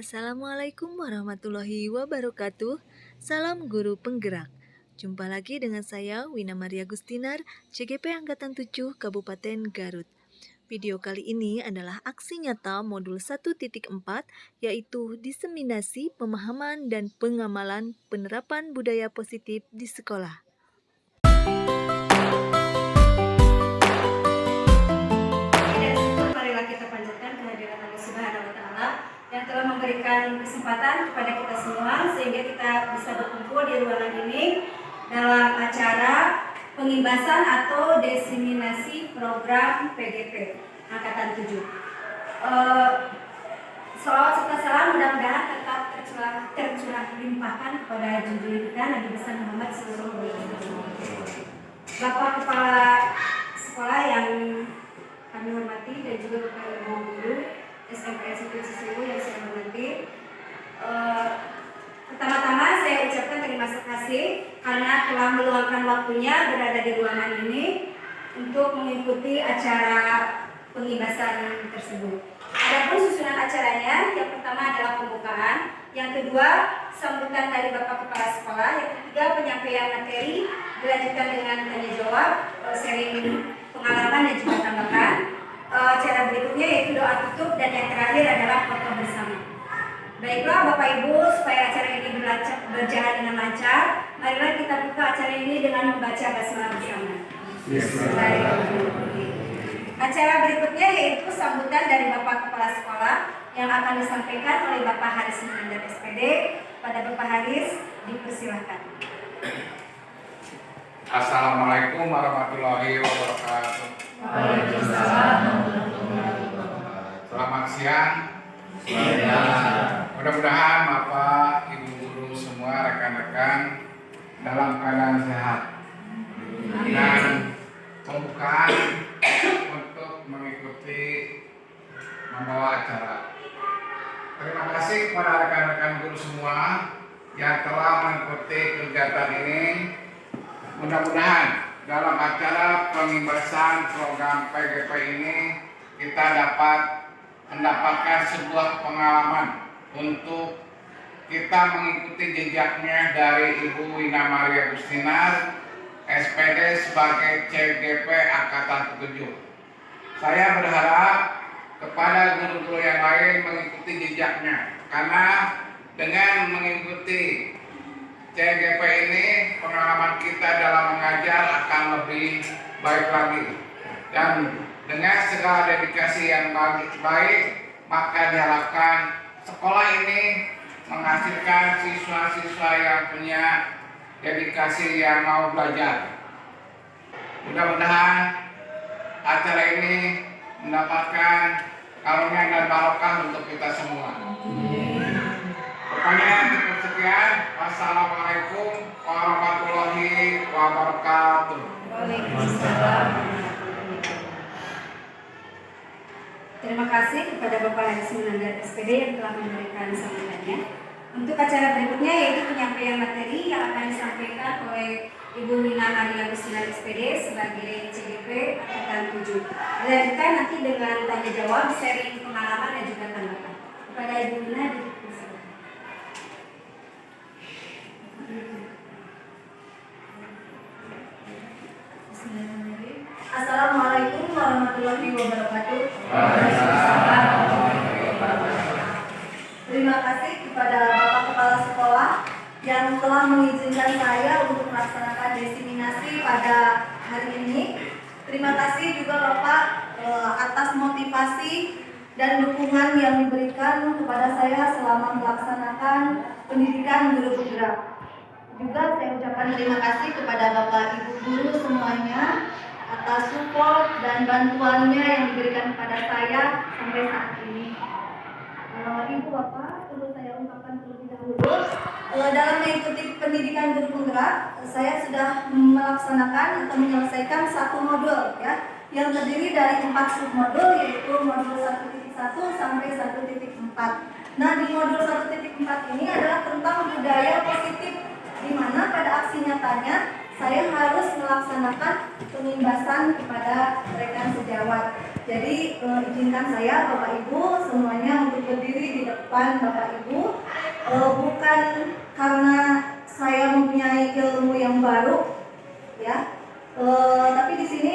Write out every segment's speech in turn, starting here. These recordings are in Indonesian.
Assalamualaikum warahmatullahi wabarakatuh. Salam guru penggerak. Jumpa lagi dengan saya Wina Maria Gustinar, CGP Angkatan 7 Kabupaten Garut. Video kali ini adalah aksi nyata modul 1.4, yaitu diseminasi pemahaman dan pengamalan penerapan budaya positif di sekolah. Marilah kita panjatkan kehadiran Allah Subhanahu wa Ta'ala yang telah memberikan kesempatan kepada kita semua sehingga kita bisa berkumpul di ruangan ini dalam acara pengibasan atau diseminasi program PGP Angkatan 7. Salawat serta salam mudah-mudahan tetap tercurah limpahkan kepada junjungan kita Nabi besar Muhammad SAW. Bapak Kepala Sekolah yang kami hormati dan juga Bapak Ibu Guru SMP Siswu yang saya hormati. Pertama-tama saya ucapkan terima kasih karena telah meluangkan waktunya berada di ruangan ini untuk mengikuti acara pengibasan tersebut. Adapun susunan acaranya, yang pertama adalah pembukaan, yang kedua sambutan dari Bapak Kepala Sekolah, yang ketiga penyampaian materi, dilanjutkan dengan tanya jawab, sharing pengalaman dan juga tambahkan. Cara berikutnya yaitu doa tutup dan yang terakhir adalah foto bersama. Baiklah Bapak Ibu, supaya acara ini berjalan dengan lancar, marilah kita buka acara ini dengan membaca basmalah bersama. Acara berikutnya yaitu sambutan dari Bapak Kepala Sekolah yang akan disampaikan oleh Bapak Haris Manandar SPD. Pada Bapak Haris, dipersilahkan. Assalamualaikum warahmatullahi wabarakatuh. Waalaikumsalam. Selamat siang. Mudah-mudahan Bapak, Ibu Guru semua, rekan-rekan dalam keadaan sehat. Dan pembukaan untuk mengikuti membawa acara. Terima kasih kepada rekan-rekan guru semua yang telah mengikuti kegiatan ini. Mudah-mudahan dalam acara pengibasan program PGP ini kita dapat mendapatkan sebuah pengalaman untuk kita mengikuti jejaknya dari Ibu Wina Maria Gustinar SPD sebagai CGP Angkatan 7. Saya berharap kepada guru-guru yang lain mengikuti jejaknya, karena dengan mengikuti CGP ini pengalaman kita dalam mengajar akan lebih baik lagi, dan dengan segala dedikasi yang baik maka diharapkan sekolah ini menghasilkan siswa-siswa yang punya dedikasi yang mau belajar. Mudah-mudahan acara ini mendapatkan karunia dan barokah untuk kita semua. Pertanyaan cukup sekian. Wassalamualaikum warahmatullahi wabarakatuh. Waalaikumsalam. Terima kasih kepada Bapak Haris Manandar SPD yang telah memberikan sambutannya. Untuk acara berikutnya yaitu penyampaian materi yang akan disampaikan oleh Ibu Wina Maria Gustinar SPD sebagai CGP Angkatan 7. Dilanjutkan nanti dengan tanya jawab, sharing pengalaman dan juga tanggapan. Kepada Ibu Wina, dipersilakan. Assalamualaikum warahmatullahi wabarakatuh. Terima kasih kepada Bapak Kepala Sekolah yang telah mengizinkan saya untuk melaksanakan diseminasi pada hari ini. Terima kasih juga Bapak atas motivasi dan dukungan yang diberikan kepada saya selama melaksanakan pendidikan guru penggerak. Juga saya ucapkan terima kasih kepada Bapak Ibu Guru semuanya atas support dan bantuannya yang diberikan kepada saya sampai saat ini. Ibu Bapak, perlu saya ungkapkan terlebih dahulu, dalam mengikuti pendidikan guru penggerak, saya sudah melaksanakan atau menyelesaikan satu modul ya, yang terdiri dari 4 submodul, yaitu modul 1.1 sampai 1.4. Nah, di modul 1.4 ini adalah tentang budaya positif, di mana pada aksi nyatanya saya harus melaksanakan pengibasan kepada rekan sejawat. Jadi izinkan saya Bapak Ibu semuanya untuk berdiri di depan Bapak Ibu, bukan karena saya mempunyai ilmu yang baru, ya, tapi di sini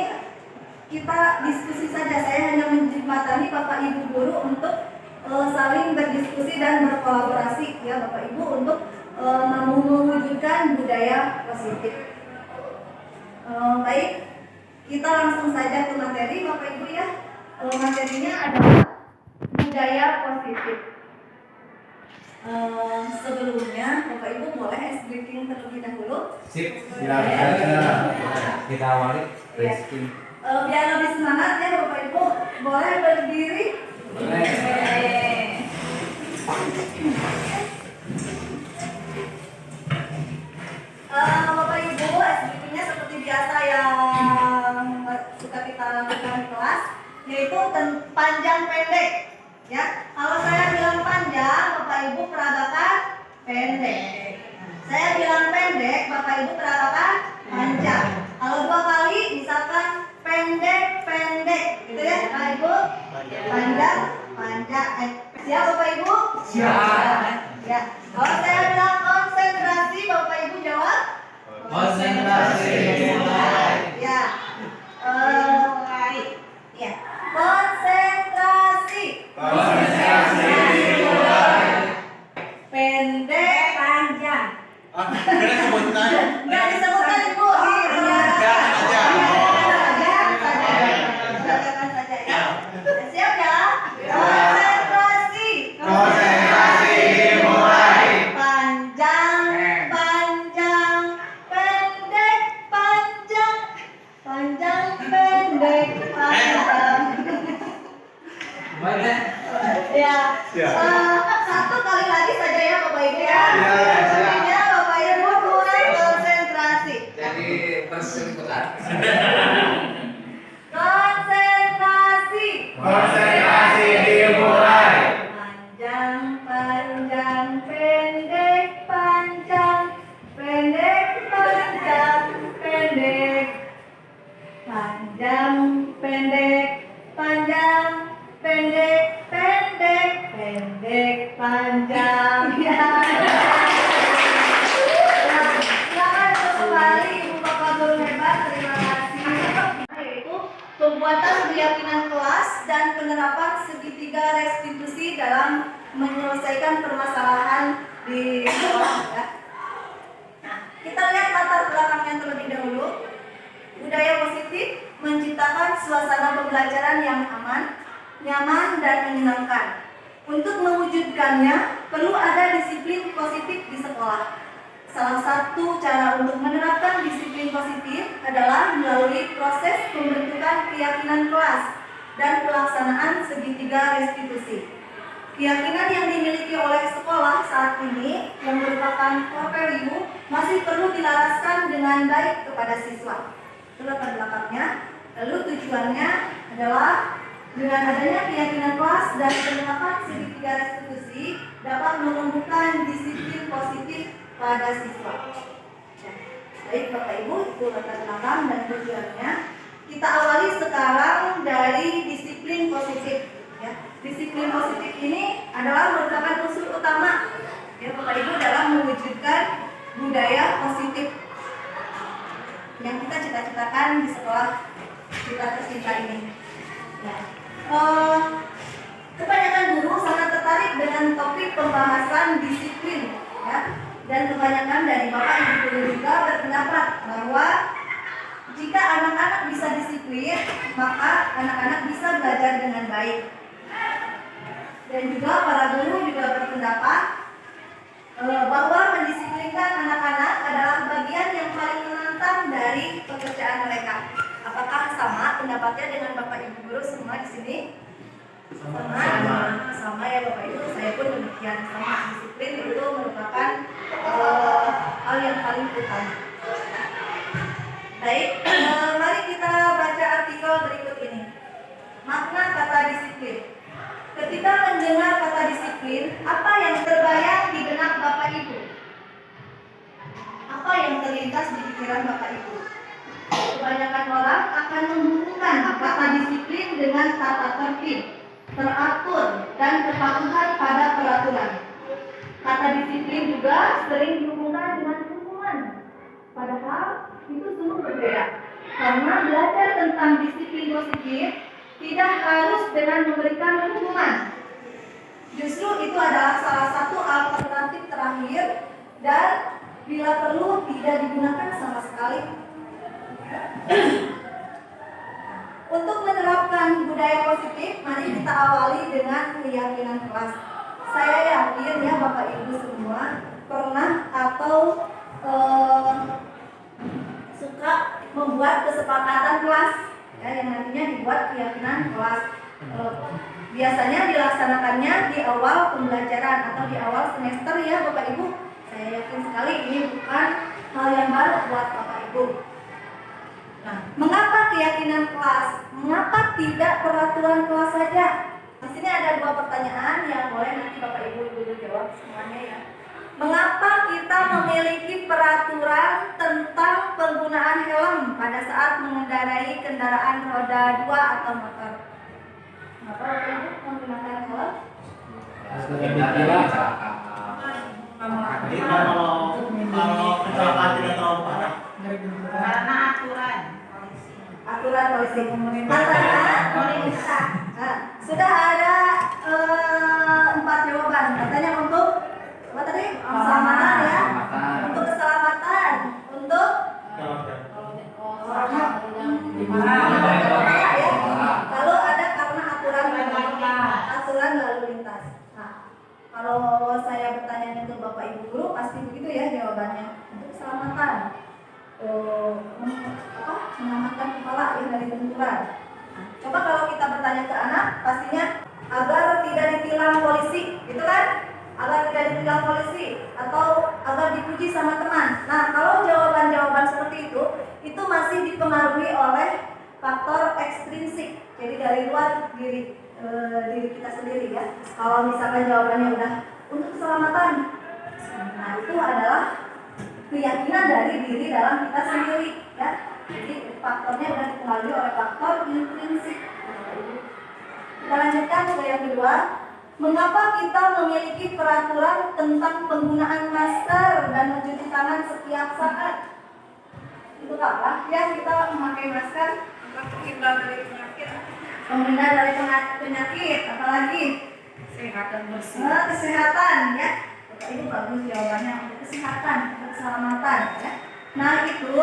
kita diskusi saja. Saya hanya menjembatani Bapak Ibu guru untuk saling berdiskusi dan berkolaborasi, ya Bapak Ibu, untuk mewujudkan budaya positif. Baik, kita langsung saja ke materi Bapak Ibu ya. Materinya adalah budaya positif. Sebelumnya Bapak Ibu boleh ice breaking terlebih dahulu. Sip, silakan. Kita awali breaking. Biar lebih semangat ya Bapak Ibu, boleh berdiri. Boleh. Bapak Ibu, ice breakingnya seperti biasa yang suka kita lakukan di kelas, yaitu panjang pendek. Ya, kalau saya bilang panjang, Bapak Ibu peragakan pendek. Saya bilang pendek, Bapak Ibu peragakan panjang. Kalau dua kali, misalkan pendek, gitu ya, Bapak Ibu. Panjang. Siap Bapak Ibu? Siap. Ya. Kalau saya bilang konsentrasi, Bapak Ibu jawab. Konsentrasi mulai. Ya. Ya. Konsentrasi. Konsentrasi mulai. Pendek, panjang. Kena sebutan. Nggak disebutkan Ibu. Silakan saja ya. Siap ya? Konsentrasi. Konsentrasi mulai. Panjang, pendek, panjang, pendek, panjang. Baik. Ya. Ya. Satu kali lagi saja ya Bapak Ibu ya. Ya, Sebenarnya Bapak Ibu kurang konsentrasi. Jadi persingkutan. Konsentrasi. Konsentrasi dimulai. Panjang, pendek, panjang, pendek, pendek. Panjang, pendek, panjang, pendek, panjang. Ya. Silakan kembali Ibu Bapak Guru hebat, terima kasih. Yaitu pembuatan keyakinan kelas dan penerapan segitiga restitusi dalam menyelesaikan permasalahan di sekolah. Ya. Nah, kita lihat latar belakangnya terlebih dahulu. Budaya positif menciptakan suasana pembelajaran yang aman, nyaman, dan menyenangkan. Untuk mewujudkannya, perlu ada disiplin positif di sekolah. Salah satu cara untuk menerapkan disiplin positif adalah melalui proses pembentukan keyakinan kelas dan pelaksanaan segitiga restitusi. Keyakinan yang dimiliki oleh sekolah saat ini yang merupakan core value masih perlu dilaraskan dengan baik kepada siswa. Itu latar belakangnya. Lalu tujuannya adalah dengan adanya keyakinan kelas dan penerapan segitiga restitusi dapat menumbuhkan disiplin positif pada siswa. Baik Bapak Ibu, itu latar belakang dan tujuannya. Kita awali sekarang dari disiplin positif. Ya. Disiplin positif ini adalah merupakan unsur utama ya Bapak Ibu dalam mewujudkan budaya positif yang kita cita-citakan di sekolah kita tercinta ini. Ya. Kebanyakan guru sangat tertarik dengan topik pembahasan disiplin, ya. Dan kebanyakan dari Bapak Ibu guru juga berpendapat bahwa jika anak-anak bisa disiplin, maka anak-anak bisa belajar dengan baik. Dan juga para guru juga berpendapat bahwa mendisiplinkan anak-anak adalah bagian yang paling menantang dari pekerjaan mereka. Apakah sama pendapatnya dengan Bapak Ibu guru semua di sini? Sama ya Bapak Ibu. Saya pun demikian, sama. Disiplin itu merupakan hal yang paling utama. Baik, mari kita baca artikel berikut ini. Makna kata disiplin. Ketika mendengar kata disiplin, apa yang terbayang di benak Bapak Ibu? Apa yang terlintas di pikiran Bapak Ibu? Kebanyakan orang akan menghubungkan kata disiplin dengan dengan tata tertib, teratur, dan kepatuhan pada peraturan. Kata disiplin juga sering dihubungkan dengan hukuman. Padahal itu sungguh berbeda. Karena belajar tentang disiplin positif tidak harus dengan memberikan hukuman. Justru itu adalah salah satu alternatif terakhir dan bila perlu tidak digunakan sama sekali. Untuk menerapkan budaya positif, mari kita awali dengan keyakinan kelas. Saya yakin ya Bapak Ibu semua pernah atau suka membuat kesepakatan kelas, ya, yang nantinya dibuat keyakinan kelas. Biasanya dilaksanakannya di awal pembelajaran atau di awal semester ya Bapak Ibu. Saya yakin sekali ini bukan hal yang baru buat Bapak Ibu. Nah, mengapa keyakinan kelas? Mengapa tidak peraturan kelas saja? Di sini ada dua pertanyaan yang boleh nanti Bapak Ibu jawab semuanya ya. Mengapa kita memiliki peraturan tentang penggunaan helm pada saat mengendarai kendaraan roda 2 atau motor? Mengapa Bapak Ibu menggunakan helm? Kita kalau kecelakaan tidak terlalu parah. Karena Aturan polisi pemerintah. Nah, sudah ada 4 jawaban. Katanya untuk apa tadi? Keselamatan ya. Untuk keselamatan, untuk ya. Lalu ada karena aturan lalu lintas. Nah, kalau saya bertanya untuk Bapak Ibu guru pasti begitu ya jawabannya. Untuk keselamatan. Menyelamatkan kepala ya dari benturan. Nah, coba kalau kita bertanya ke anak, pastinya agar tidak ditilang polisi, gitu kan? Agar tidak ditilang polisi atau agar dipuji sama teman. Nah, kalau jawaban-jawaban seperti itu masih dipengaruhi oleh faktor ekstrinsik. Jadi dari luar diri kita sendiri ya. Kalau misalkan jawabannya udah untuk keselamatan, nah itu adalah keyakinan dari diri dalam kita sendiri ya. Jadi faktornya sudah dipengaruhi oleh faktor intrinsik. Kita lanjutkan ke yang kedua. Mengapa kita memiliki peraturan tentang penggunaan masker dan mencuci tangan setiap saat? Itu apa? Ya kita memakai masker untuk terhindar dari penyakit. Menghindar dari penyakit, apalagi sehat dan bersih. Kesehatan ya. Ini bagus jawabannya untuk kesehatan, untuk keselamatan ya. Nah itu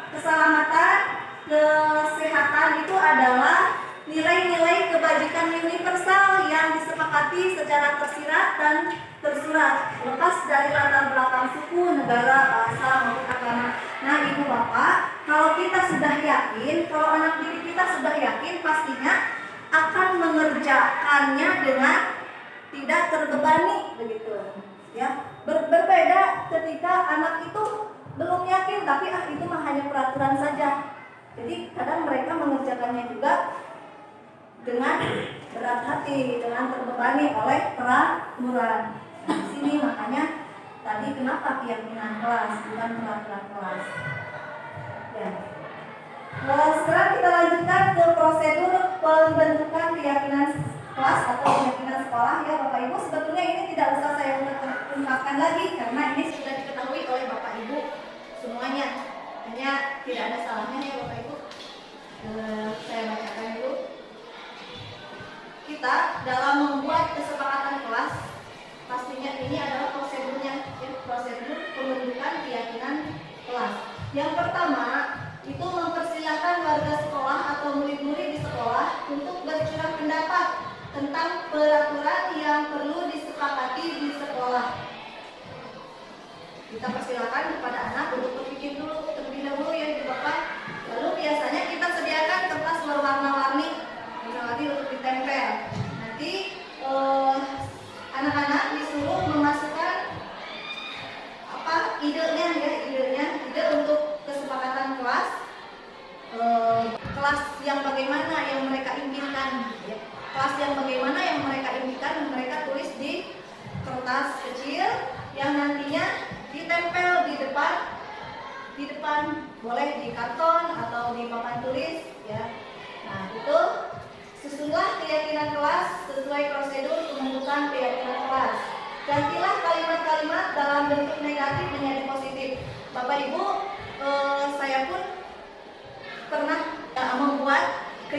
keselamatan, kesehatan itu adalah nilai-nilai kebajikan universal yang disepakati secara tersirat dan tersurat, lepas dari latar belakang suku, negara, bahasa maupun agama. Nah ibu bapak, kalau kita sudah yakin, kalau anak didik kita sudah yakin, pastinya akan mengerjakannya dengan tidak terbebani begitu. Ya, berbeda ketika anak itu belum yakin tapi itu mah hanya peraturan saja. Jadi kadang mereka mengerjakannya juga dengan berat hati, dengan terbebani oleh peraturan. Nah, di sini makanya tadi kenapa keyakinan kelas bukan peraturan kelas. Ya. Sekarang kita lanjutkan ke prosedur pembentukan keyakinan kelas atau keyakinan sekolah ya Bapak Ibu. Sebetulnya ini tidak usah saya ungkapkan lagi karena ini sudah diketahui oleh Bapak Ibu semuanya. Hanya tidak ada salahnya ya Bapak Ibu. Saya bacakan dulu. Kita dalam membuat kesepakatan kelas, pastinya ini adalah prosedurnya, ya, prosedur pembentukan keyakinan kelas. Yang pertama itu mempersilahkan warga sekolah atau murid-murid di sekolah untuk bercurah pendapat tentang peraturan yang perlu disepakati di sekolah. Kita persilakan kepada anak untuk berpikir dulu terlebih dahulu ya Ibu Bapak. Lalu biasanya kita sediakan kertas berwarna-warni untuk ditempel. Nanti anak-anak disuruh memasukkan ide untuk kesepakatan kelas, kelas yang bagaimana yang mereka inginkan, ya. Kelas yang bagaimana yang mereka inginkan mereka tulis di kertas kecil yang nantinya ditempel di depan boleh di karton atau di papan tulis ya. Nah itu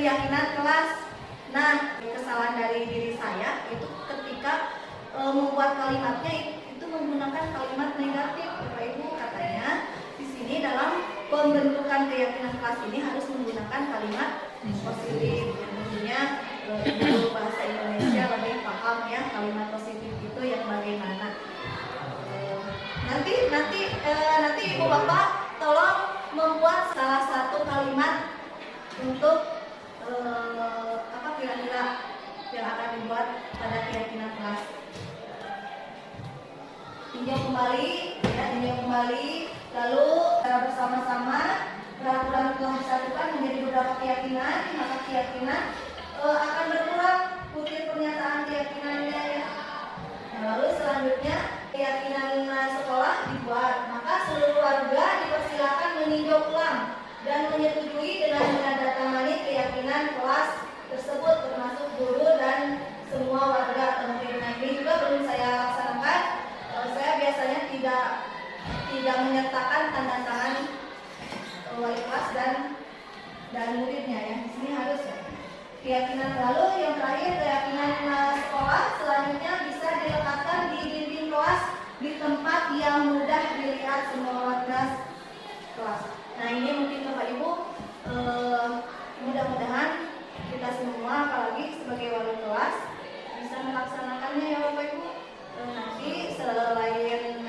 keyakinan kelas. Nah, kesalahan dari diri saya itu ketika membuat kalimatnya itu menggunakan kalimat negatif. Bapak Ibu, katanya di sini dalam pembentukan keyakinan kelas ini harus menggunakan kalimat positif. Yang tentunya guru bahasa Indonesia lebih paham ya kalimat positif itu yang bagaimana. Nanti Ibu Bapak tolong membuat salah satu kalimat untuk apa kira-kira yang akan dibuat pada keyakinan kelas. Tinjau kembali, ya, tinjau kembali. Lalu secara bersama-sama peraturan telah disatukan menjadi beberapa keyakinan, maka keyakinan akan berkurang kutip pernyataan keyakinannya ya. Nah, lalu selanjutnya keyakinan sekolah dibuat, maka seluruh warga dipersilakan meninjau ulang dan menyetujui dengan menandatangani keyakinan kelas tersebut termasuk guru dan semua warga atau murid. Nah, ini juga belum saya laksanakan. Saya biasanya tidak menyertakan tanda tangan wali kelas dan muridnya ya. Di sini harus ya. Keyakinan lalu yang terakhir keyakinan sekolah selanjutnya bisa diletakkan di dinding kelas di tempat yang mudah dilihat semua warga kelas. Nah, ini mungkin Bapak Ibu mudah-mudahan kita semua apalagi sebagai wali kelas bisa melaksanakannya ya Bapak Ibu. Nanti selain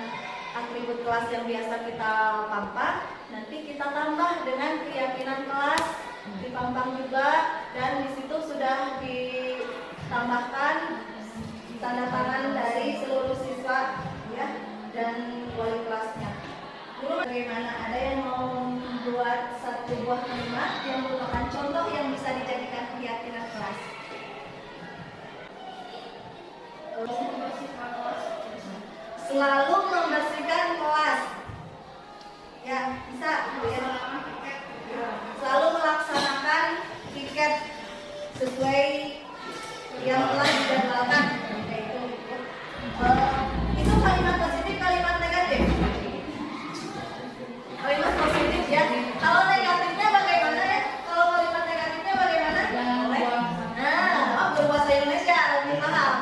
atribut kelas yang biasa kita pampang, nanti kita tambah dengan keyakinan kelas dipampang juga, dan di situ sudah ditambahkan tanda tangan dari seluruh siswa ya dan wali kelasnya. Guru, bagaimana, ada yang mau membuat satu buah kalimat yang merupakan contoh yang bisa dijadikan keyakinan kelas? Selalu membersihkan kelas. Ya, bisa ya. Selalu melaksanakan piket sesuai yang telah dijadwalkan. Itu kalimat positif, kalimat negatif. Kalimat positif ya. Kalau negatifnya bagaimana ya? Kalau kalimat negatifnya bagaimana? Nah, berbahasa Indonesia lebih paham.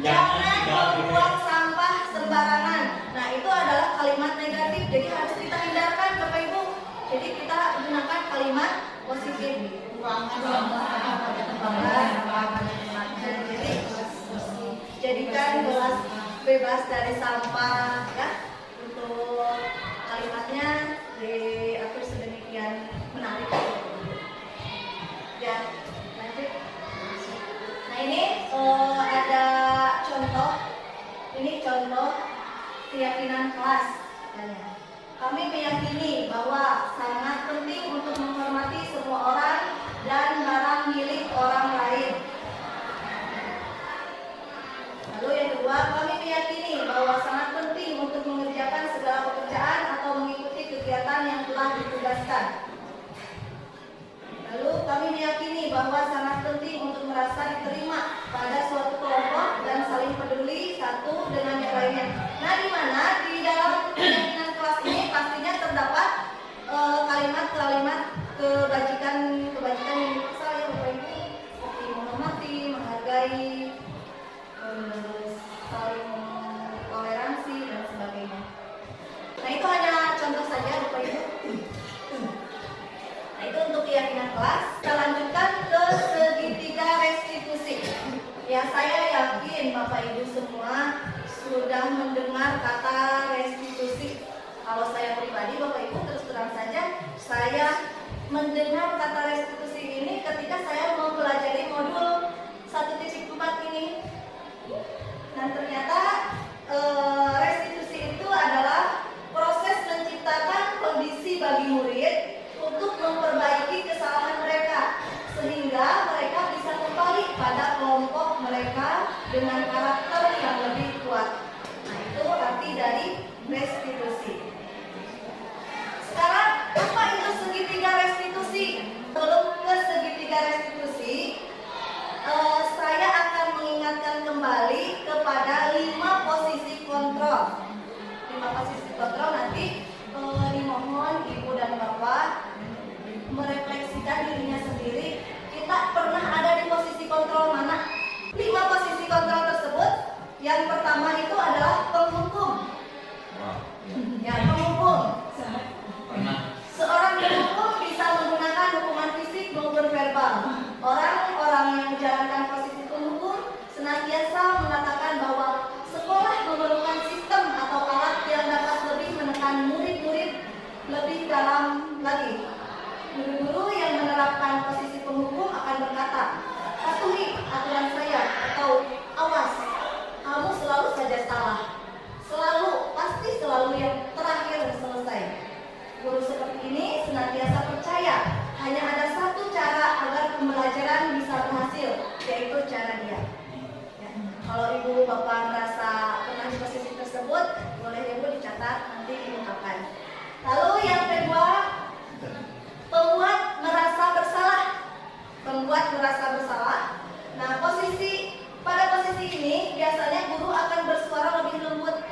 Jangan membuang sampah sembarangan. Nah, itu adalah kalimat negatif. Jadi harus kita hindarkan Bapak Ibu. Jadi kita gunakan kalimat positif. Jadikan gelas bebas dari sampah ya. Untuk kalimatnya diatur sedemikian menarik. Ya, lanjut. Nah, ini ada contoh. Ini contoh keyakinan kelas. Kami meyakini bahwa sangat penting untuk menghormati semua orang dan barang milik orang lain. Lalu yang kedua, kami meyakini bahwa sangat penting untuk mengerjakan segala pekerjaan atau mengikuti kegiatan yang telah ditugaskan. Lalu kami meyakini bahwa sangat penting untuk merasa diterima pada suatu kelompok dan saling peduli satu dengan yang lainnya. Nah, di mana di dalam keyakinan kelas ini pastinya terdapat kalimat-kalimat kebajikan yang universal ya Bapak Ibu, seperti menghormati, menghargai, saling toleransi dan sebagainya. Nah, itu hanya contoh saja Bapak Ibu. Nah, itu untuk keyakinan kelas. Kita lanjutkan ke segitiga restitusi. Ya, saya yakin Bapak Ibu semua sudah mendengar kata restitusi. Kalau saya pribadi Bapak Ibu terus terang saja, saya mendengar kata restitusi ini ketika saya mempelajari modul 1.4 ini. Dan ternyata restitusi itu adalah proses menciptakan kondisi bagi murid untuk memperbaiki kesalahan mereka sehingga mereka bisa kembali pada kelompok mereka dengan karakter yang lebih kuat. Nah, itu arti dari restitusi. Sekarang apa itu segitiga restitusi? Sebelum ke segitiga restitusi, saya akan mengingatkan kembali kepada 5 posisi kontrol. 5 posisi kontrol nanti dimohon Ibu dan Bapak merefleksikan dirinya sendiri. Kita Bapak merasa pernah di posisi tersebut, boleh Ibu dicatat nanti diungkapkan. Lalu yang kedua, pembuat merasa bersalah. Pembuat merasa bersalah. Nah, pada posisi ini biasanya guru akan bersuara lebih lembut.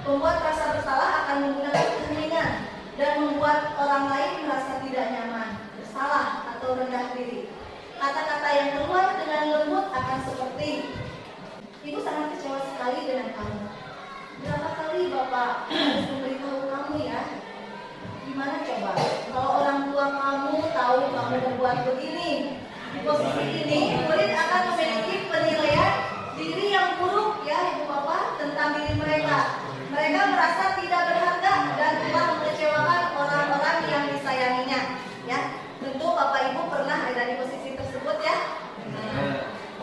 Pembuat merasa bersalah akan menggunakan keheningan dan membuat orang lain merasa tidak nyaman, bersalah atau rendah diri. Kata-kata yang keluar dengan lembut akan seperti, Ibu sangat kecewa sekali dengan kamu. Berapa kali Bapak harus memberitahu kamu ya? Gimana coba? Kalau orang tua kamu tahu kamu berbuat begini, di posisi ini murid akan memiliki penilaian diri yang buruk ya Ibu Bapak tentang diri mereka. Mereka merasa tidak berharga dan telah mengecewakan orang-orang yang disayanginya. Ya, tentu Bapak Ibu pernah ada di posisi tersebut ya.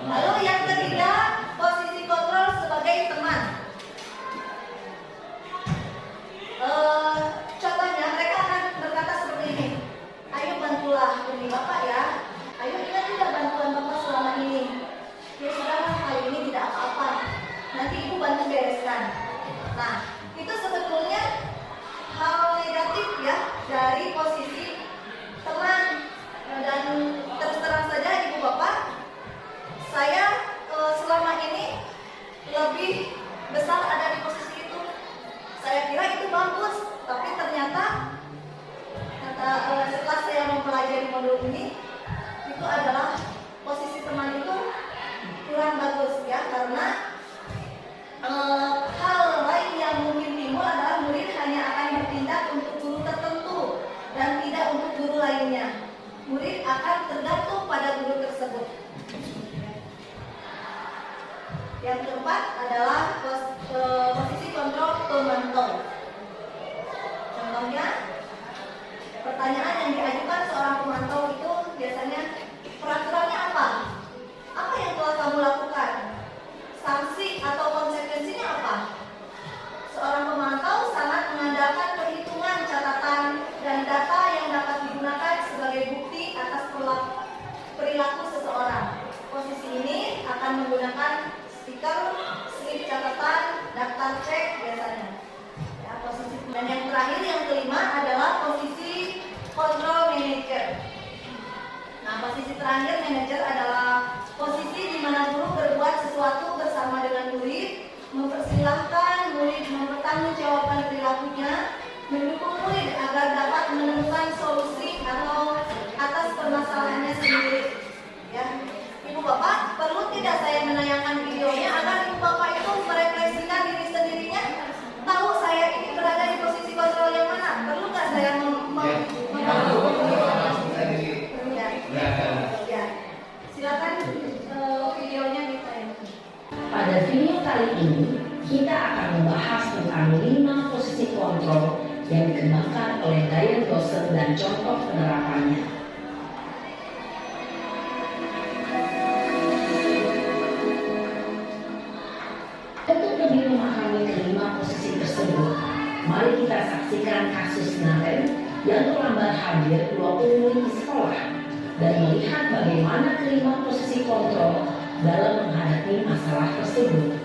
Lalu yang ketiga, posisi kontrol sebagai teman. Contohnya mereka akan berkata seperti ini, ayo bantulah demi Bapak ya. Ayo ingat tidak bantuan Bapak selama ini. Ya sudah, kali ini tidak apa-apa. Nanti Ibu bantu bereskan. Nah, itu sebetulnya hal negatif ya dari posisi teman. Dan terus terang saja Ibu Bapak, saya selama ini lebih besar ada di posisi itu. Saya kira itu bagus, tapi ternyata setelah saya mempelajari modul ini, itu adalah posisi teman itu kurang bagus ya, karena hal lain yang mungkin timbul adalah murid hanya akan bertindak untuk guru tertentu dan tidak untuk guru lainnya. Murid akan tergantung pada guru tersebut. Yang keempat adalah posisi kontrol pemantau. Contohnya, pertanyaan yang diajukan seorang pemantau itu biasanya peraturannya apa? Apa yang telah kamu lakukan? Sanksi atau konsekuensinya apa? Seorang pemantau sangat mengandalkan perhitungan, catatan, dan data yang dapat digunakan sebagai bukti atas perilaku seseorang. Posisi ini akan menggunakan stiker, slip catatan, daftar cek biasanya. Ya, posisi. Dan yang terakhir, yang kelima adalah posisi kontrol manager. Nah, posisi terakhir manager adalah posisi di mana guru berbuat sesuatu bersama dengan murid, mempersilahkan murid mempertanggungjawabkan perilakunya, mendukung murid agar dapat menemukan solusi atau atas permasalahannya sendiri. Ya, Ibu Bapak, perlu tidak saya menayangkan videonya agar Ibu Bapak itu merefleksikan diri sendirinya, tahu saya ini berada di posisi kontrol yang mana? Perlu nggak saya Ya, silakan videonya ditayangkan. Pada video kali ini, kita akan membahas tentang 5 posisi kontrol yang dikembangkan oleh Diane Dawson dan contoh penerapannya. Untuk lebih memahami kelima posisi tersebut, mari kita saksikan kasus Nathan yang terlambat hadir 20 menit di sekolah dan melihat bagaimana kelima posisi kontrol dalam menghadapi masalah tersebut.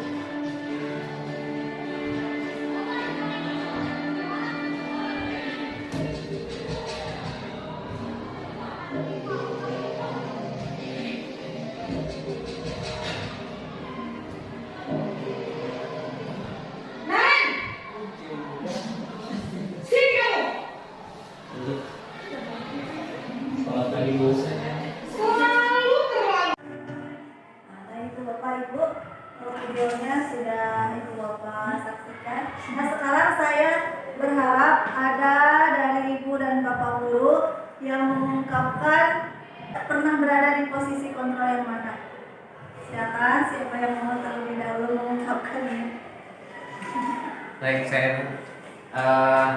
Videonya sudah Ibu Bapak saksikan. Nah, sekarang saya berharap ada dari Ibu dan Bapak Guru yang mengungkapkan pernah berada di posisi kontrol yang mana. Silakan, siapa yang mau terlebih dahulu mengungkapkannya. Baik, saya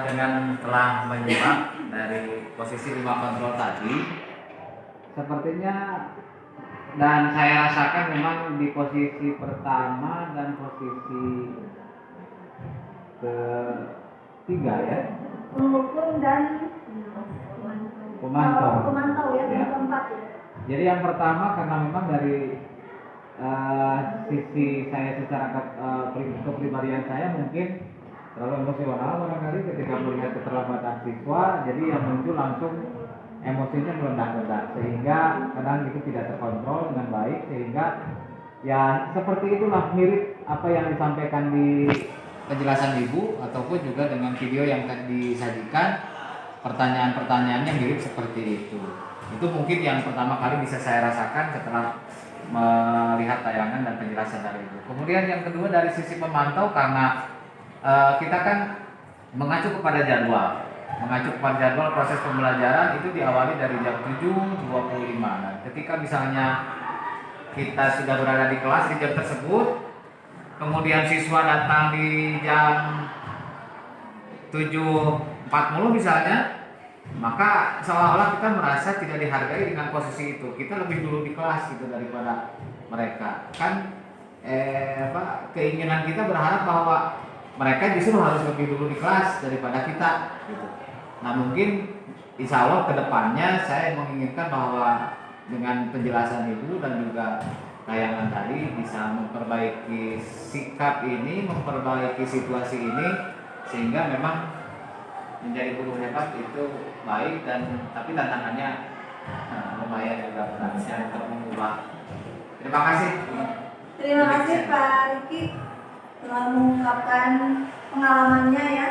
dengan telah menyimak dari posisi 5 kontrol tadi, sepertinya dan saya rasakan memang di posisi pertama dan posisi ketiga ya, Pendukung dan pemantau ya, ya. keempat ya. Jadi yang pertama karena memang dari sisi saya secara kepribadian saya mungkin terlalu emosional barangkali ketika melihat keterlambatan siswa, jadi yang muncul langsung emosinya meledak-ledak sehingga kadang itu tidak terkontrol dengan baik, sehingga ya seperti itulah mirip apa yang disampaikan di penjelasan ibu ataupun juga dengan video yang tadi disajikan, pertanyaan-pertanyaannya mirip seperti itu. Itu mungkin yang pertama kali bisa saya rasakan setelah melihat tayangan dan penjelasan dari ibu. Kemudian yang kedua dari sisi pemantau, karena kita kan mengacu kepada jadwal proses pembelajaran itu diawali dari jam 7.25. Nah, ketika misalnya kita sudah berada di kelas di jam tersebut, kemudian siswa datang di jam 7.40 misalnya, maka seolah-olah kita merasa tidak dihargai dengan posisi itu. Kita lebih dulu di kelas gitu daripada mereka. Kan keinginan kita berharap bahwa mereka justru harus lebih dulu di kelas daripada kita gitu. Nah, mungkin insya Allah kedepannya saya menginginkan bahwa dengan penjelasan ibu dan juga tayangan tadi bisa memperbaiki sikap ini, memperbaiki situasi ini, sehingga memang menjadi guru hebat itu baik, dan tapi tantangannya lumayan juga beratnya untuk mengubah. Terima kasih. Terima kasih Pak Riki telah mengungkapkan pengalamannya ya.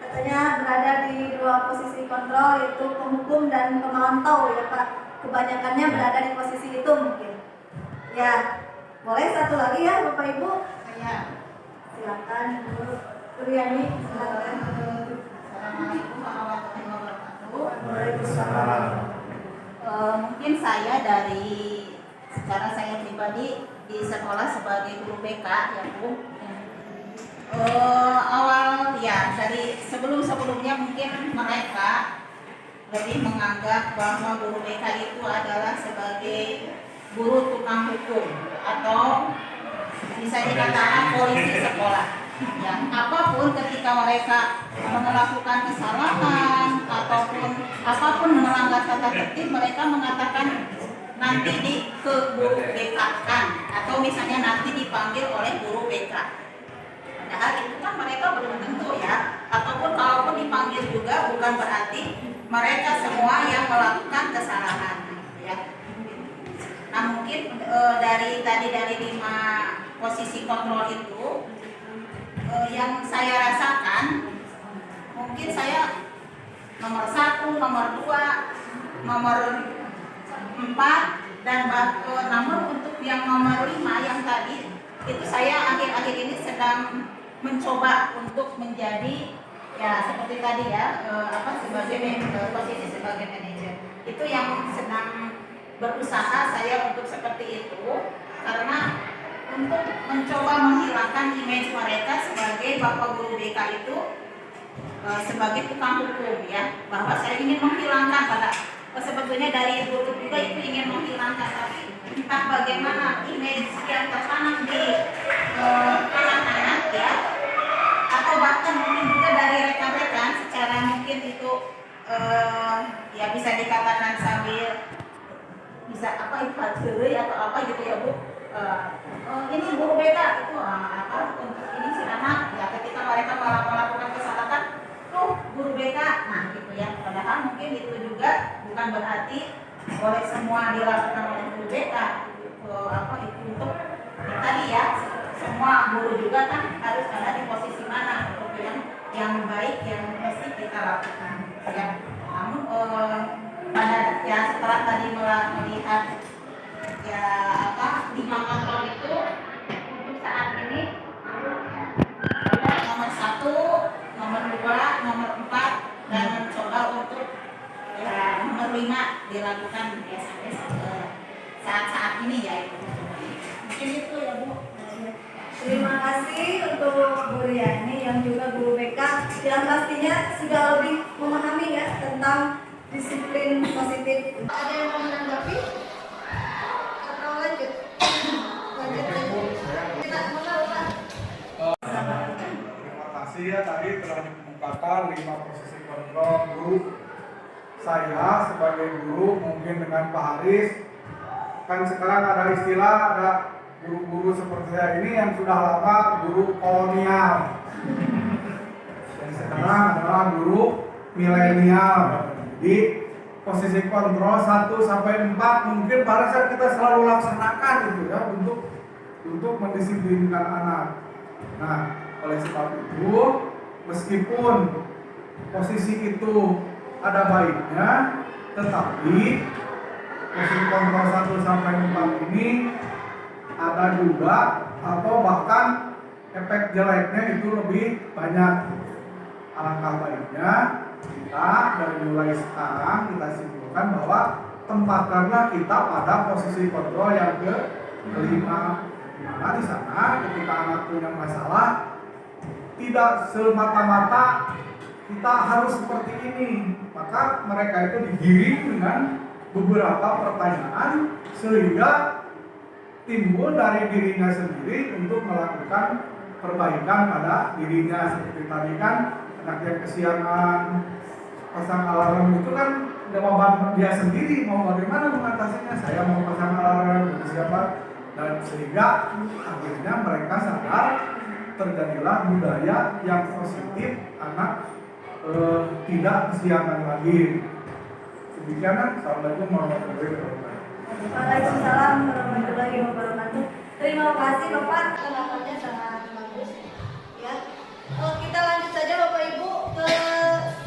Katanya berada di dua posisi kontrol, yaitu penghukum dan pemantau ya Pak. Kebanyakannya berada di posisi itu mungkin. Ya, boleh satu lagi ya Bapak Ibu? Saya. Silakan Bu Riani, silakan. Assalamualaikum warahmatullahi wabarakatuh. Waalaikumsalam. Mungkin saya secara saya pribadi di sekolah sebagai guru BK ya Bu. Awal ya dari sebelumnya mungkin mereka lebih menganggap bahwa guru BK itu adalah sebagai guru tukang hukum atau bisa dikatakan polisi sekolah. Ya, apapun ketika mereka melakukan kesalahan ataupun apapun melanggar tata tertib, mereka mengatakan nanti ke guru BK kan, atau misalnya nanti dipanggil oleh guru BK. Padahal itu kan mereka belum tentu ya, ataupun kalaupun dipanggil juga bukan berarti mereka semua yang melakukan kesalahan ya. Nah, mungkin dari 5 posisi kontrol itu yang saya rasakan, mungkin saya nomor 1, nomor 2, nomor 4, dan namun untuk yang nomor 5 yang tadi itu saya akhir-akhir ini sedang mencoba untuk menjadi ya seperti tadi ya sebagai posisi sebagai manajer. Itu yang sedang berusaha saya untuk seperti itu, karena untuk mencoba menghilangkan image mereka sebagai bapak guru BK itu sebagai tukang hukum ya, bahwa saya ingin menghilangkan pada sebetulnya dari YouTube juga itu ingin menghilangkan, tapi entah bagaimana image yang tertanam di anak-anak ya, atau bahkan mungkin juga dari rekan-rekan secara mungkin itu ya bisa dikatakan sambil bisa atau apa gitu ya Bu. Ini guru BK itu untuk ini si anak ya, ketika mereka melakukan kesalahan tuh guru BK, nah gitu ya. Padahal mungkin itu juga bukan berarti boleh semua dilakukan oleh guru BK. Itu untuk tadi ya, semua guru juga kan harus ada di posisi mana untuk yang baik yang mesti kita lakukan ya. Namun pada ya setelah tadi melihat ya 5 kontrol itu untuk saat ini ada nomor 1, nomor 2, nomor 4, dan mencoba untuk ya nomor 5 dilakukan ya sampai saat-saat ini ya itu. Mungkin itu ya Bu. Terima kasih untuk Bu Riani yang juga guru BK yang pastinya sudah lebih memahami ya tentang disiplin positif. Ada yang mau menanggapi? Atau lanjut? Kita mulai Pak. Terima kasih ya tadi telah dikemukakan 5 posisi kontrol guru. Saya sebagai guru mungkin dengan Pak Haris kan sekarang ada istilah ada guru-guru seperti saya ini yang sudah lama guru kolonial. Yang sekarang adalah guru milenial. Jadi posisi kontrol 1 sampai 4 mungkin pada saat kita selalu laksanakan gitu ya untuk mendisiplinkan anak. Nah, oleh sebab itu meskipun posisi itu ada baiknya, tetapi posisi kontrol 1 sampai 4 ini ada juga atau bahkan efek jeleknya itu lebih banyak. Alangkah baiknya kita dari mulai sekarang kita simpulkan bahwa tempatkanlah kita pada posisi kontrol yang kelima. Dimana di sana ketika anak punya masalah tidak semata-mata kita harus seperti ini, maka mereka itu digiring dengan beberapa pertanyaan sehingga timbul dari dirinya sendiri untuk melakukan perbaikan pada dirinya. Seperti tadi kan anak yang kesiangan pasang alarm itu kan jawaban dia sendiri mau bagaimana mengatasinya, saya mau pasang alarm untuk siapa, dan sehingga akhirnya mereka sadar terjadilah budaya yang positif, anak tidak kesiangan lagi. Demikian, assalamualaikum warahmatullahi wabarakatuh. Waalaikumsalam warahmatullahi wabarakatuh. Terima kasih Bapak, penjelasannya sangat bagus. Ya, kita lanjut saja Bapak Ibu ke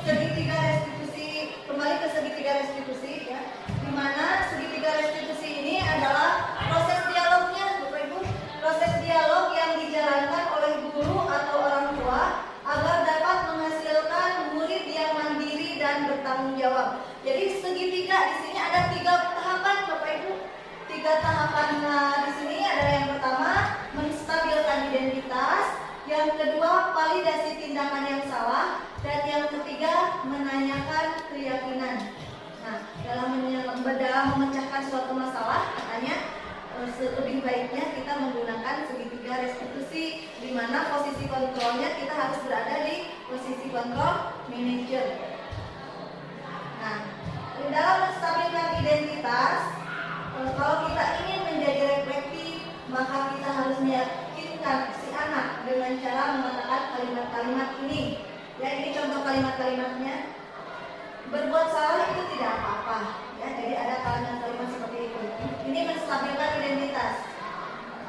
segitiga restitusi, kembali ke segitiga restitusi ya. Di mana segitiga restitusi ini adalah proses dialognya Bapak Ibu, proses dialog yang dijalankan oleh guru atau orang tua agar dapat menghasilkan murid yang mandiri dan bertanggung jawab. Jadi segitiga di sini ada 3 tahapan Bapak Ibu. 3 tahapan di sini adalah yang pertama menstabilkan identitas, yang kedua validasi tindakan yang salah, dan yang ketiga menanyakan keyakinan. Nah, dalam memecahkan suatu masalah katanya lebih baiknya kita menggunakan segitiga restitusi, di mana posisi kontrolnya kita harus berada di posisi kontrol manager. Nah, dalam menstabilkan identitas, kalau kita ingin menjadi reflektif, maka kita harus meyakinkan si anak dengan cara mengatakan kalimat-kalimat ini. Ya, ini contoh kalimat-kalimatnya. Berbuat salah itu tidak apa-apa. Ya, jadi ada kalimat-kalimat seperti itu. Ini menstabilkan identitas.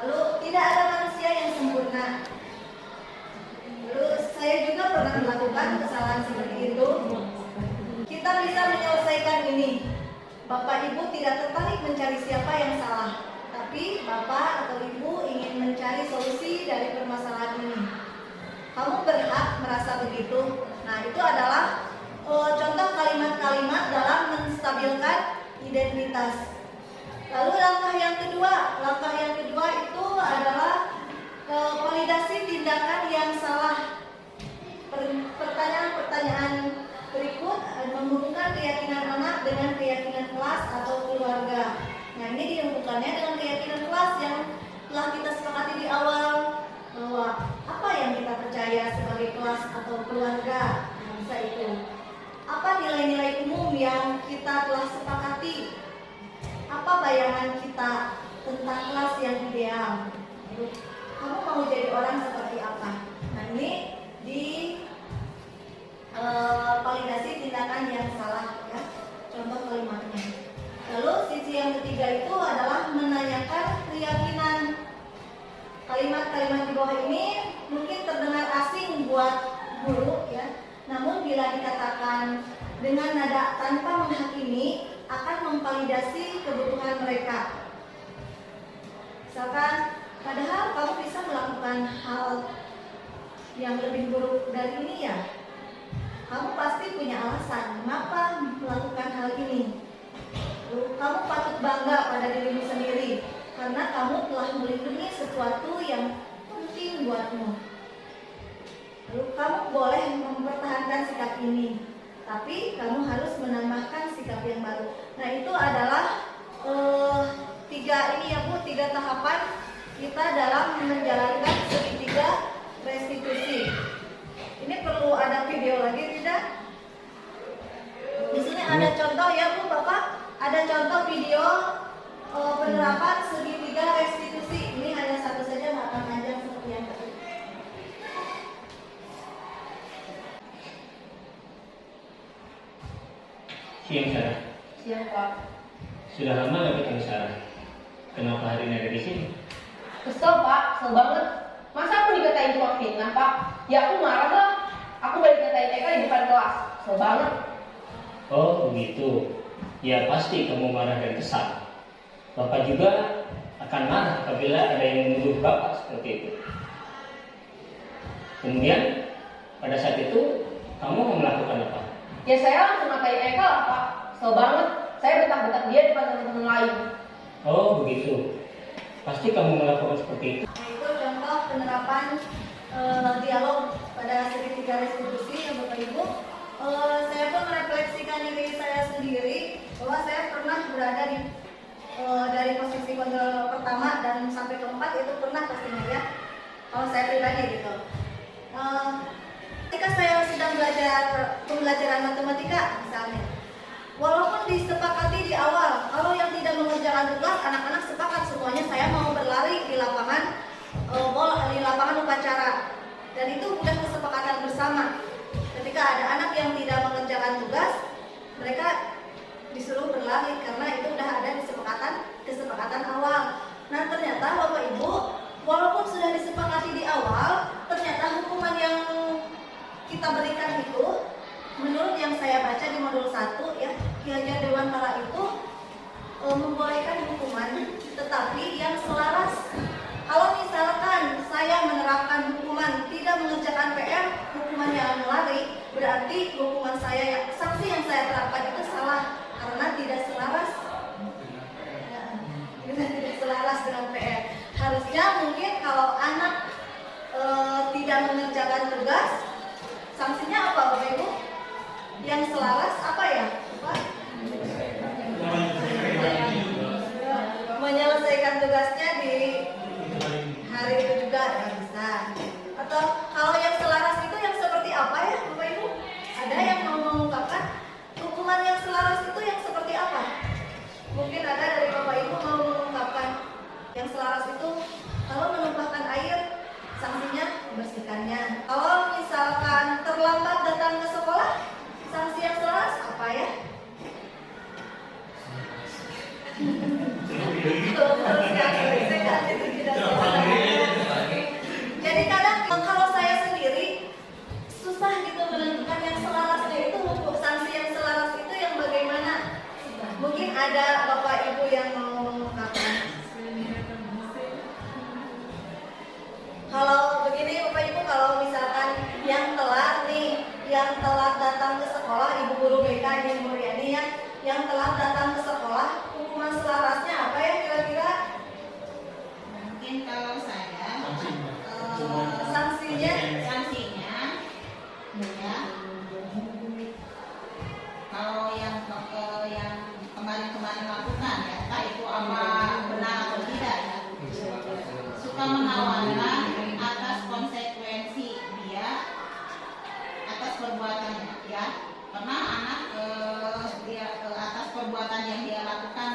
Lalu tidak ada manusia yang sempurna. Lalu saya juga pernah melakukan kesalahan seperti itu. Kita bisa menyelesaikan ini. Bapak Ibu tidak tertarik mencari siapa yang salah, tapi Bapak atau Ibu ingin mencari solusi dari permasalahan ini. Kamu berhak merasa begitu. Nah, itu adalah contoh kalimat-kalimat dalam menstabilkan identitas. Lalu langkah yang kedua itu adalah validasi tindakan yang salah. Pertanyaan-pertanyaan berikut menghubungkan keyakinan anak dengan keyakinan kelas atau keluarga. Nah, ini dihubungkannya dengan keyakinan kelas yang telah kita sepakati di awal, bahwa apa yang kita percaya sebagai kelas atau keluarga. Nah, bisa itu. Apa nilai-nilai umum yang kita telah sepakati? Apa bayangan kita tentang kelas yang ideal? Kamu mau jadi orang seperti apa? Nah, ini di validasi tindakan yang salah ya. Contoh kalimatnya. Lalu sisi yang ketiga itu adalah menanyakan keyakinan. Kalimat-kalimat di bawah ini mungkin terdengar asing buat guru ya. Namun bila dikatakan dengan nada tanpa menghakimi akan memvalidasi kebutuhan mereka. Misalkan, padahal kamu bisa melakukan hal yang lebih buruk dari ini ya. Kamu pasti punya alasan mengapa melakukan hal ini. Kamu patut bangga pada dirimu sendiri karena kamu telah melindungi sesuatu yang penting buatmu. Lalu kamu boleh mempertahankan sikap ini, tapi kamu harus menambahkan sikap yang baru. Nah, itu adalah tiga tahapan kita dalam menjalankan segitiga restitusi. Ini perlu ada video lagi tidak? Di sini ada contoh ya Bu, Bapak. Ada contoh video penerapan segitiga restitusi. Ini Siang Sarah. Siang Pak. Sudah lama nggak ketemu Sarah? Kenapa hari ini ada di sini? Kesel Pak, kesel banget. Masa aku dikatain tukang fitnah Pak? Ya aku marah lah. Aku balik dikatain Eka di depan kelas. Kesel banget. Oh begitu. Ya pasti kamu marah dan kesal. Bapak juga akan marah apabila ada yang menuduh Bapak seperti itu. Kemudian pada saat itu kamu mau melakukan apa? Ya saya langsung ngatain Eka lah Pak. Kesel banget. Saya bentak-bentak dia depan teman-teman lain. Oh begitu. Pasti kamu melakukan seperti itu. Itu contoh penerapan dialog pada segitiga restitusi ya Bapak Ibu. Saya pun merefleksikan diri saya sendiri bahwa saya pernah berada di dari posisi kontrol pertama dan sampai keempat itu pernah pastinya ya. Kalau saya pribadi gitu. Ketika saya sedang belajar pembelajaran matematika misalnya, walaupun disepakati di awal, kalau yang tidak mengerjakan tugas, anak-anak sepakat semuanya saya mau berlari di lapangan bola, di lapangan upacara, dan itu sudah kesepakatan bersama. Ketika ada anak yang tidak mengerjakan tugas, mereka disuruh berlari karena itu sudah ada kesepakatan awal. Nah ternyata Bapak Ibu, walaupun sudah disepakati di awal, ternyata hukuman yang kita berikan itu, menurut yang saya baca di modul 1 ya, Ki Hajar Dewantara itu membolehkan hukuman, tetapi yang selaras. Kalau misalkan saya menerapkan hukuman tidak mengerjakan PR, hukuman yang melari, berarti hukuman saya, sanksi yang saya terapkan itu salah karena tidak selaras. Tidak selaras dengan PR. Harusnya mungkin kalau anak tidak mengerjakan tugas, sanksinya apa Bapak Ibu? Yang selaras apa ya? Pak? Menyelesaikan tugasnya di hari itu juga ya bisa. Atau kalau yang selaras itu yang seperti apa ya Bapak Ibu? Ada yang mau mengungkapkan hukuman yang selaras itu yang seperti apa? Mungkin ada dari Bapak Ibu mau mengungkapkan yang selaras itu kalau menumpahkan air sanksinya membersihkannya. Kalau misalkan terlambat datang ke sekolah, sanksi yang selaras apa ya? Jadi kadang kalau saya sendiri susah gitu menentukan yang selarasnya itu, sanksi yang selaras itu yang bagaimana. Mungkin ada Bapak Ibu yang mau mengungkapkan. Kalau begini Bapak Ibu, kalau misalkan yang telat nih, yang telat datang ke sekolah, Ibu Guru BK Ibu Mulyani yang telat datang ke sekolah, hukuman selarasnya apa ya kira-kira? Mungkin kalau saya Sanksinya ya, kalau yang kemarin lakukan ya, entah itu apa benar atau tidak ya, suka menawarkan atas konsekuensi dia atas perbuatannya ya, karena anak dia atas perbuatan yang dia lakukan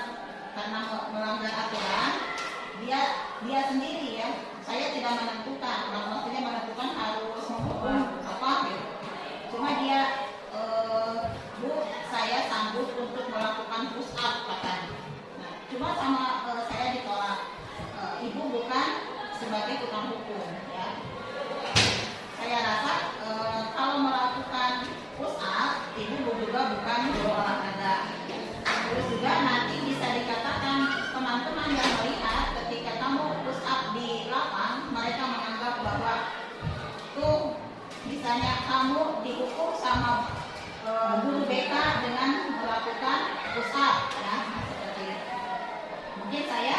karena melanggar aturan, dia sendiri ya, saya tidak menentukan, maksudnya menentukan harus menghukum apa gitu. Cuma dia Bu, saya sanggup untuk melakukan push up katanya. Nah, cuma sama saya ditolak. Ibu bukan sebagai tukang hukum ya. Saya rasa kalau melakukan push up, ibu juga bukan olahraga. Terus juga nanti bisa dikatakan teman-teman yang melihat ketika kamu push up di lapang, mereka menganggap bahwa tuh misalnya kamu dihukum sama guru BK dengan melakukan push up ya, seperti itu. Mungkin saya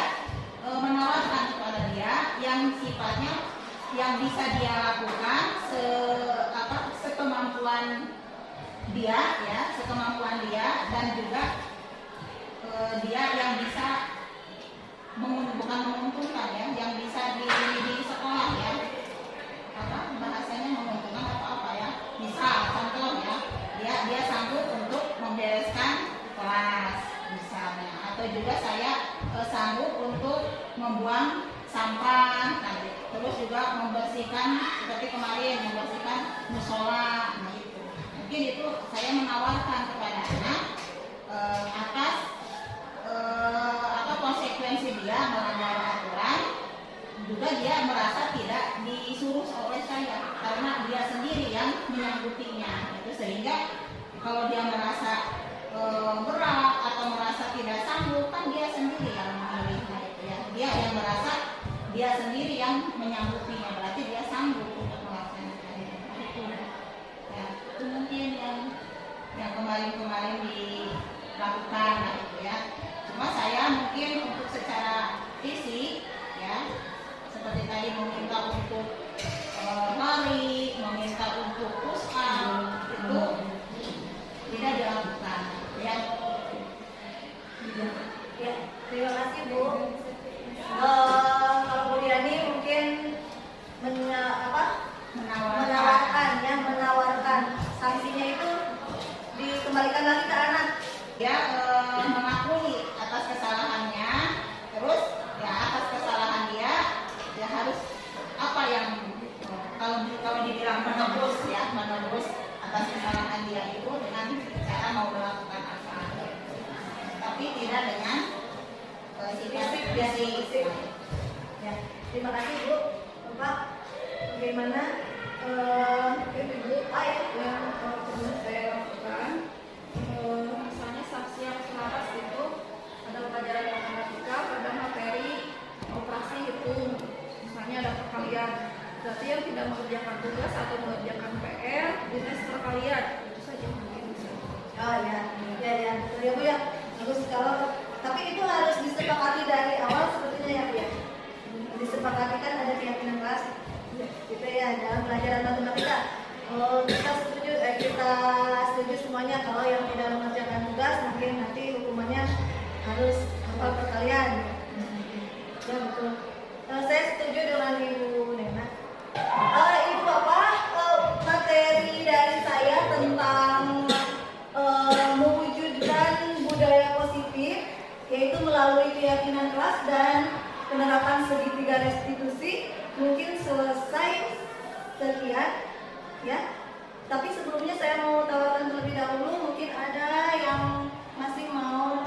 menawarkan kepada dia yang sifatnya yang bisa dia lakukan sekemampuan dia ya, sekemampuan dia, dan juga dia yang bisa bukan menguntungkan ya, yang bisa di sekolah ya, apa bahasanya menguntungkan atau apa ya, misal contoh ya, dia sanggup untuk membereskan kelas misalnya, atau juga saya sanggup untuk membuang sampah, terus juga membersihkan seperti kemarin membersihkan musola, nah itu mungkin itu saya menawarkan kepada anak atas konsekuensi dia melanggar aturan. Juga dia merasa tidak disuruh oleh saya karena dia sendiri yang menyangkutinya. Itu sehingga kalau dia merasa berat atau merasa tidak sanggup, kan dia sendiri yang memilihnya itu ya. Dia yang merasa dia sendiri yang menyangkutinya, berarti dia sanggup untuk melaksanakannya. Ya, itu mungkin yang kemarin-kemarin dilakukan gitu ya. Cuma saya mungkin untuk secara fisik ya, seperti tadi meminta untuk lari, meminta untuk push up itu tidak dilakukan ya. Ya, terima kasih Bu. Kalau Bu Diani mungkin menawarkan sanksinya itu dikembalikan lagi ke anak. Dia mengakui atas kesalahannya, terus ya atas kesalahan dia harus apa yang kalau dibilang menebus atas kesalahan dia itu dengan cara mau melakukan apa, tapi tidak dengan sikap fisik. Ya, terima kasih Bu. Bapak, bagaimana Ibu yang perlu saya lakukan? Misalnya saksi yang selaras itu ada pelajaran matematika pada materi operasi hitung. Misalnya ada perkalian, berarti yang tidak mengerjakan tugas atau mengerjakan PR dites perkalian, itu saja mungkin bisa. Oh ya, betul ya Bu ya. Bagus kalau tapi itu harus disepakati dari awal sepertinya ya Bu ya. Disepakati kan ada keyakinan kelas gitu ya dalam pelajaran matematika. Kita setuju semuanya kalau yang tidak mengerjakan tugas mungkin nanti hukumannya harus hafal perkalian. Ya betul. Saya setuju dengan Ibu Nena. Ibu Bapak, materi dari saya tentang mewujudkan budaya positif yaitu melalui keyakinan kelas dan penerapan segitiga restitusi mungkin selesai sekian ya. Tapi sebelumnya saya mau tawarkan terlebih dahulu, mungkin ada yang masih mau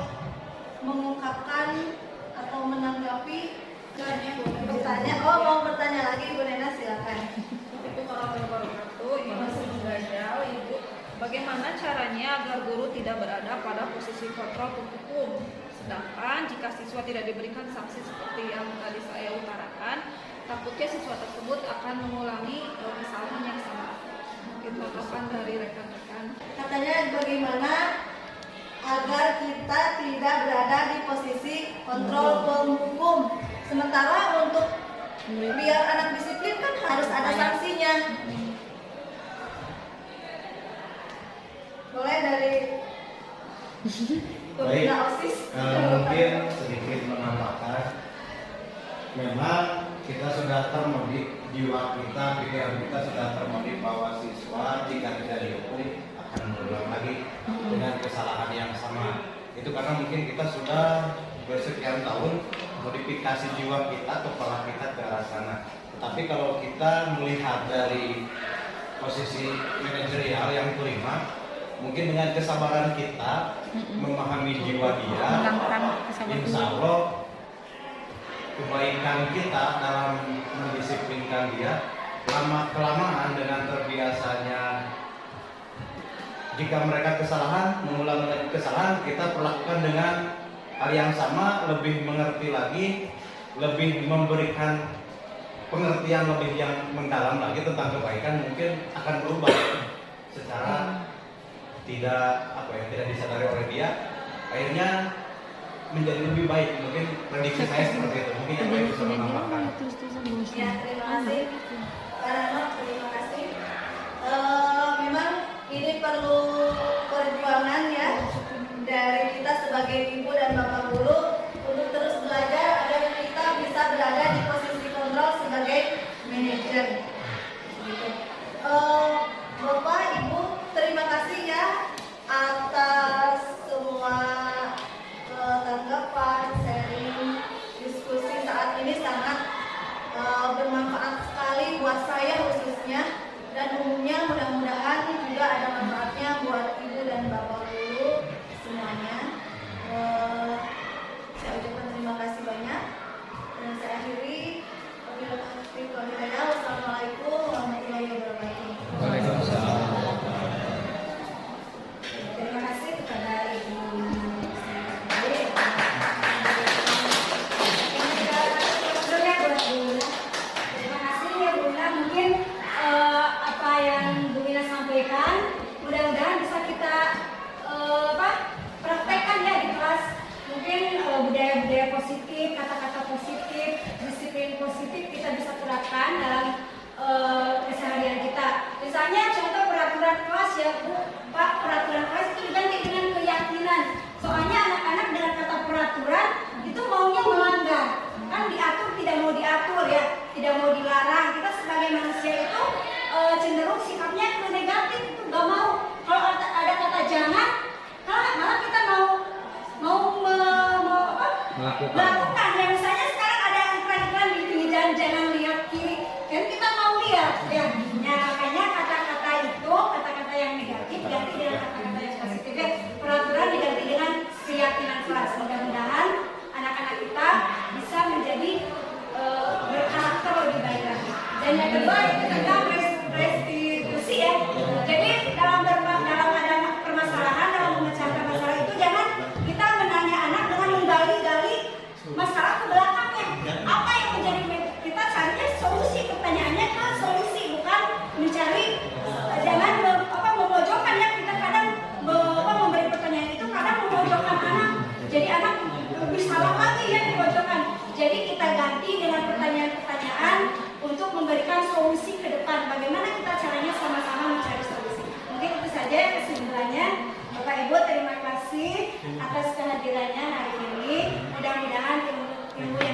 mengungkapkan atau menanggapi bertanya. Mau bertanya lagi Bu Nena, silakan. Itu warahmatullahi wabarakatuh. Ibu masih belajar, Ibu. Bagaimana caranya agar guru tidak berada pada posisi kontrol hukum? Sedangkan jika siswa tidak diberikan sanksi seperti yang tadi saya utarakan, takutnya siswa tersebut akan mengulangi kesalahan yang sama. Mungkin tanggapan dari rekan-rekan. Katanya bagaimana agar kita tidak berada di posisi kontrol penghukum. Sementara untuk biar anak disiplin kan harus ada sanksinya. Boleh dari Baik, mungkin sedikit menambahkan. Memang kita sudah termodik, jiwa kita, pikiran kita sudah termodik bahwa siswa jika tidak dihukum akan berulang lagi dengan kesalahan yang sama. Itu karena mungkin kita sudah bersekian tahun modifikasi jiwa kita, kepala kita ke arah sana. Tetapi kalau kita melihat dari posisi manajerial yang terima, mungkin dengan kesabaran kita memahami jiwa dia, insya Allah kebaikan kita dalam mendisiplinkan dia, lama kelamaan dengan terbiasanya jika mereka mengulang kesalahan, kita perlakukan dengan hal yang sama, lebih mengerti lagi, lebih memberikan pengertian lebih yang mendalam lagi tentang kebaikan, mungkin akan berubah secara tidak disadari oleh dia, akhirnya menjadi lebih baik. Mungkin prediksi saya seperti itu. Mungkin yang baik bisa menambahkan. Ya, terima kasih. Terima kasih. Memang ini perlu perjuangan ya dari kita sebagai ibu dan bapak guru untuk terus belajar agar kita bisa berada di posisi kontrol sebagai manajer. Bapak, Ibu, terima kasih ya atas semua tanggapan, sharing, diskusi saat ini sangat bermanfaat sekali buat saya khususnya dan umumnya. Mudah-mudahan juga ada manfaatnya buat ibu dan bapak guru semuanya. positif, kata-kata positif, disiplin positif kita bisa terapkan dalam keseharian kita. Misalnya contoh peraturan kelas ya Bu, Pak, peraturan kelas itu diganti dengan keyakinan. Soalnya anak-anak dengan kata peraturan itu maunya melanggar. Kan diatur tidak mau diatur ya, tidak mau dilarang. Kita sebagai manusia itu cenderung sikapnya ke negatif, itu gak mau. Kalau ada kata jangan, malah kita mau melakukan. Ya misalnya sekarang ada iklan-iklan di pinggir jalan, jangan lihat kiri, kan kita mau lihat ya. Nah, makanya kata-kata itu, kata-kata yang negatif diganti dengan kata-kata yang positif. Peraturan diganti dengan keyakinan kelas. Mudah-mudahan anak-anak kita bisa menjadi berkarakter lebih baik lagi. Dan yang kedua itu tentang restitusi ya. Jadi dalam ada permasalahan, dalam memecahkan masalah itu jangan kita menanya anak dengan menggali-gali masalah ke belakangnya. Apa yang menjadi kita carinya solusi, pertanyaannya ke solusi, bukan mencari jangan memojokkan ya. Kita kadang memberi pertanyaan itu kadang memojokkan anak. Jadi anak lebih salah lagi ya dipojokkan. Jadi kita ganti dengan pertanyaan-pertanyaan untuk memberikan solusi ke depan. Bagaimana kita caranya sama-sama mencari solusi. Mungkin itu saja kesimpulannya. Bapak Ibu terima kasih atas kehadirannya hari ini. Mudah-mudahan ilmu yang